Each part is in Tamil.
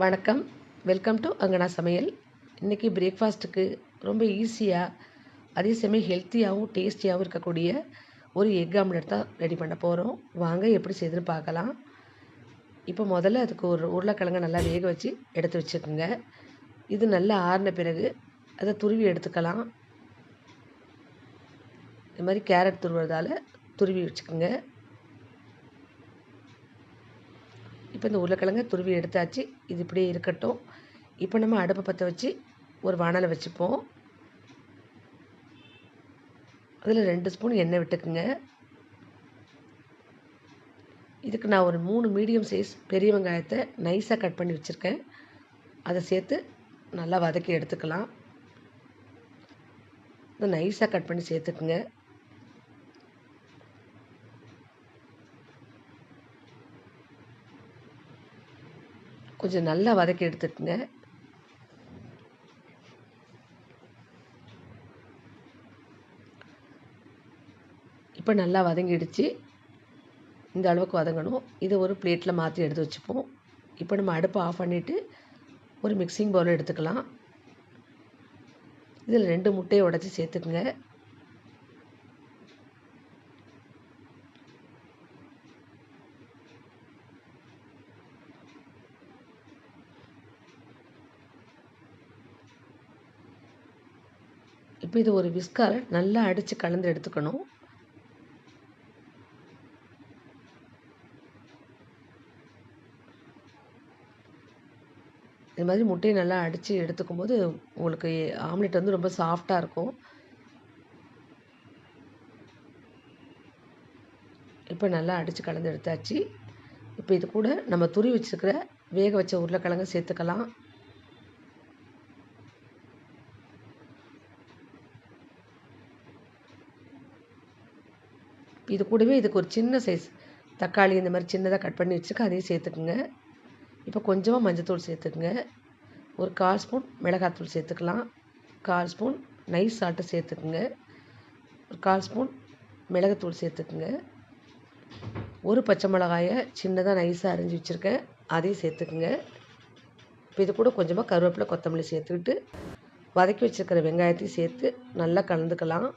வணக்கம். வெல்கம் டு அங்கனா சமையல். இன்றைக்கி பிரேக்ஃபாஸ்ட்டுக்கு ரொம்ப ஈஸியாக அதே சமயம் ஹெல்த்தியாகவும் டேஸ்டியாகவும் இருக்கக்கூடிய ஒரு எக் ஆம்லெட் தான் ரெடி பண்ண போகிறோம். வாங்க எப்படி செய்துன்னு பார்க்கலாம். இப்போ முதல்ல அதுக்கு ஒரு உருளைக்கிழங்கை நல்லா வேக வச்சு எடுத்து வச்சுக்கோங்க. இது நல்லா ஆறின பிறகு அதை துருவி எடுத்துக்கலாம். இது மாதிரி கேரட் துருவுறதால துருவி வச்சுக்கோங்க. இப்போ இந்த உருளைக்கிழங்கை துருவி எடுத்தாச்சு. இது இப்படியே இருக்கட்டும். இப்போ நம்ம அடுப்பை பற்ற வச்சு ஒரு வாணலை வச்சுப்போம். அதில் 2 ஸ்பூன் எண்ணெய் விட்டுக்குங்க. இதுக்கு நான் ஒரு 3 மீடியம் சைஸ் பெரிய வெங்காயத்தை நைஸாக கட் பண்ணி வச்சுருக்கேன். அதை சேர்த்து நல்லா வதக்கி எடுத்துக்கலாம். இதை நைஸாக கட் பண்ணி சேர்த்துக்குங்க. கொஞ்சம் நல்லா வதக்கி எடுத்துக்குங்க. இப்போ நல்லா வதங்கிடுச்சு. இந்த அளவுக்கு வதங்கணும். இதை ஒரு பிளேட்டில் மாற்றி எடுத்து வச்சுப்போம். இப்போ நம்ம அடுப்பை ஆஃப் பண்ணிவிட்டு ஒரு மிக்சிங் பவுல் எடுத்துக்கலாம். இதில் 2 முட்டையை உடைச்சி சேர்த்துக்குங்க. இப்போ இது ஒரு விஸ்கால் நல்லா அடித்து கலந்து எடுத்துக்கணும். இது மாதிரி முட்டையை நல்லா அடித்து எடுத்துக்கும் போது உங்களுக்கு ஆம்லெட் வந்து ரொம்ப சாஃப்டாக இருக்கும். இப்போ நல்லா அடித்து கலந்து எடுத்தாச்சு. இப்போ இது கூட நம்ம துருவி வச்சுருக்கிற வேக வச்ச உருளைக்கிழங்கை சேர்த்துக்கலாம். இது கூடவே இதுக்கு ஒரு சின்ன சைஸ் தக்காளி இந்த மாதிரி சின்னதாக கட் பண்ணி வச்சுருக்க அதையும் சேர்த்துக்குங்க. இப்போ கொஞ்சமாக மஞ்சத்தூள் சேர்த்துக்குங்க. ஒரு 1/4 ஸ்பூன் மிளகாத்தூள் சேர்த்துக்கலாம். 1/4 ஸ்பூன் நைஸ் சால்ட்டு சேர்த்துக்குங்க. ஒரு 1/4 ஸ்பூன் மிளகுத்தூள் சேர்த்துக்குங்க. ஒரு பச்சை மிளகாயை சின்னதாக நைஸாக அரிஞ்சு வச்சுருக்கேன், அதையும் சேர்த்துக்குங்க. இப்போ இது கூட கொஞ்சமாக கருவேப்பிலை கொத்தமல்லி சேர்த்துக்கிட்டு வதக்கி வச்சுருக்கிற வெங்காயத்தையும் சேர்த்து நல்லா கலந்துக்கலாம்.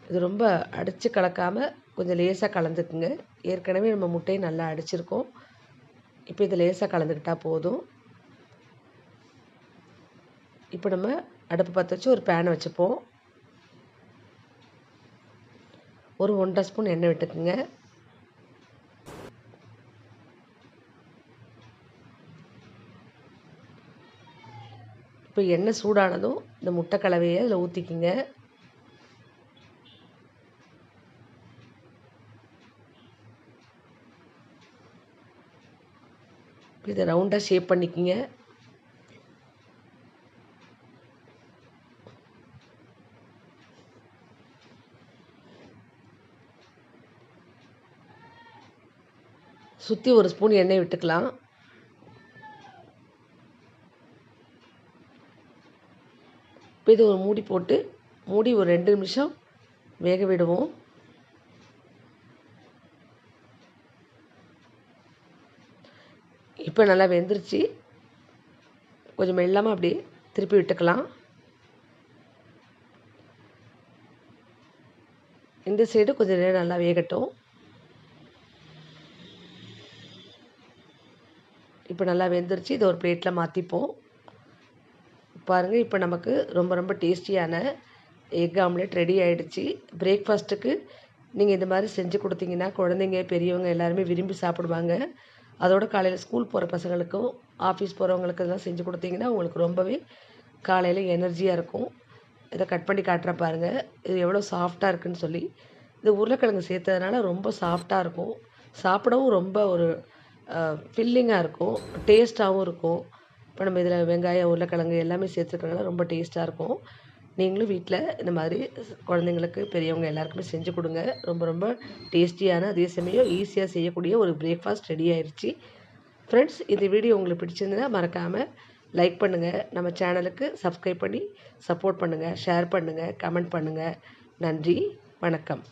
இது ரொம்ப அடித்து கலக்காமல் கொஞ்சம் லேசாக கலந்துக்குங்க. ஏற்கனவே நம்ம முட்டையை நல்லா அடிச்சிருக்கோம். இப்போ இதை லேசாக கலந்துக்கிட்டால் போதும். இப்போ நம்ம அடுப்பு பற்ற வச்சு ஒரு பேனை வச்சுப்போம். ஒரு 1.5 ஸ்பூன் எண்ணெய் விட்டுக்குங்க. இப்போ எண்ணெய் சூடானதும் இந்த முட்டை கலவையை அதில் ஊற்றிக்குங்க. இதை ரவுண்டாக ஷேப் பண்ணிக்கிங்க. சுற்றி ஒரு ஸ்பூன் எண்ணெய் விட்டுக்கலாம். இப்போ இது ஒரு மூடி போட்டு மூடி ஒரு 2 நிமிஷம் வேக விடுவோம். இப்போ நல்லா வெந்துருச்சு. கொஞ்சம் மெல்லாமல் அப்படியே திருப்பி விட்டுக்கலாம். இந்த சைடு கொஞ்சம் நேரம் நல்லா வேகட்டும். இப்போ நல்லா வெந்துருச்சு. இதை ஒரு பிளேட்டில் மாற்றிப்போம். பாருங்கள், இப்போ நமக்கு ரொம்ப ரொம்ப டேஸ்டியான எக் ஆம்லெட் ரெடி ஆகிடுச்சு. பிரேக்ஃபாஸ்ட்டுக்கு நீங்கள் இந்த மாதிரி செஞ்சு கொடுத்தீங்கன்னா குழந்தைங்க பெரியவங்க எல்லாருமே விரும்பி சாப்பிடுவாங்க. அதோட காலையில் ஸ்கூல் போகிற பசங்களுக்கும் ஆஃபீஸ் போகிறவங்களுக்கு இதெல்லாம் செஞ்சு கொடுத்தீங்கன்னா உங்களுக்கு ரொம்பவே காலையில் எனர்ஜியாக இருக்கும். இதை கட் பண்ணி காட்டுற பாருங்கள், இது எவ்வளோ சாஃப்டாக இருக்குதுன்னு சொல்லி. இது உருளைக்கிழங்கு சேர்த்ததுனால ரொம்ப சாஃப்டாக இருக்கும். சாப்பிடவும் ரொம்ப ஒரு ஃபில்லிங்காக இருக்கும், டேஸ்ட்டாகவும் இருக்கும். இப்போ நம்ம இதில் வெங்காயம் உருளைக்கிழங்கு எல்லாமே சேர்த்துக்கிறதுனால ரொம்ப டேஸ்ட்டாக இருக்கும். நீங்களும் வீட்டில் இந்த மாதிரி குழந்தைங்களுக்கு பெரியவங்க எல்லாருக்குமே செஞ்சு கொடுங்க. ரொம்ப ரொம்ப டேஸ்டியான அதே சமயம் ஈஸியாக செய்யக்கூடிய ஒரு பிரேக்ஃபாஸ்ட் ரெடி ஆயிடுச்சு. ஃப்ரெண்ட்ஸ், இந்த வீடியோ உங்களுக்கு பிடிச்சிருந்ததுன்னா மறக்காமல் லைக் பண்ணுங்கள், நம்ம சேனலுக்கு சப்ஸ்கிரைப் பண்ணி சப்போர்ட் பண்ணுங்கள், ஷேர் பண்ணுங்கள், கமெண்ட் பண்ணுங்கள். நன்றி, வணக்கம்.